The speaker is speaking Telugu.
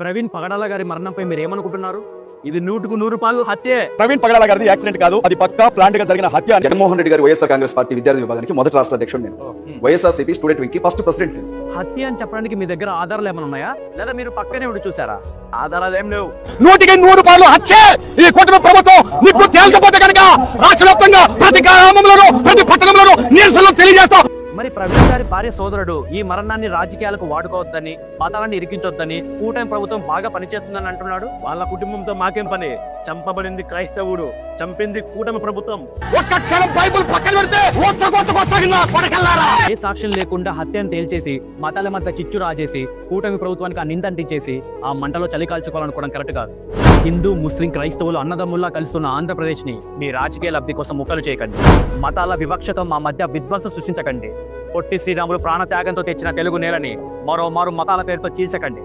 ప్రవీణ్ పగడాల గారి మరణంపై మీరు ఏమనుకుంటున్నారు? ఇది 100% హత్యే. ప్రవీణ్ పగడాల గారిది యాక్సిడెంట్ కాదు, అది పక్కా ప్లాంట్ గా జరిగిన హత్య. జగన్మోహన్ రెడ్డి గారు వైఎస్ఆర్ కాంగ్రెస్ పార్టీ విద్యార్థి విభాగానికి మొదటి రాష్ట్ర అధ్యక్షుడు నేను. వైఎస్ఆర్సీపీ స్టూడెంట్ వింగ్ కి ఫస్ట్ ప్రెసిడెంట్. హత్య అని చెప్పడానికి మీ దగ్గర ఆధారాలు ఏమైనా ఉన్నాయా, లేదా మీరు పక్కనే ఉండి చూసారా? ఆధారాలు ఏం లేవు. 100% హత్య. ఈ కూటమి ప్రభుత్వం నిప్పు తేల్చకపోతే కనుక రాష్ట్ర వ్యాప్తంగా ప్రతి గ్రామంలోనూ ప్రతి పట్టణంలోనూ నిరసనలు తెలియజేస్తాం. మరి ప్రవీణ్ గారి భార్య సోదరుడు ఈ మరణాన్ని రాజకీయాలకు వాడుకోవద్దని, మతాన్ని ఇరికించొద్దని కూటమి ప్రభుత్వం బాగా పనిచేస్తుందని అంటున్నాడు. వాళ్ళ కుటుంబంతో మాకేం పని? చంపబడింది క్రైస్తవుడు, చంపింది కూటమి ప్రభుత్వం. ఒక్క క్షణం బైబిల్ పక్కన పెడితే ఏ సాక్ష్యం లేకుండా హత్యను తేల్చేసి మతాల మధ్య చిచ్చు రాజేసి కూటమి ప్రభుత్వానికి ఆ నిందంటించేసి ఆ మంటలో చలి కాల్చుకోవాలనుకోవడం కరెక్ట్ కాదు. హిందూ ముస్లిం క్రైస్తవులు అన్నదమ్ముల్లా కలుస్తున్న ఆంధ్రప్రదేశ్ ని మీ రాజకీయ లబ్ధి కోసం ముక్కలు చేయకండి. మతాల వివక్షతో మా మధ్య విధ్వంసం సృష్టించకండి. పొట్టి శ్రీరాములు ప్రాణత్యాగంతో తెచ్చిన తెలుగు నేలని మరోమారు మతాల పేరుతో చీల్చకండి.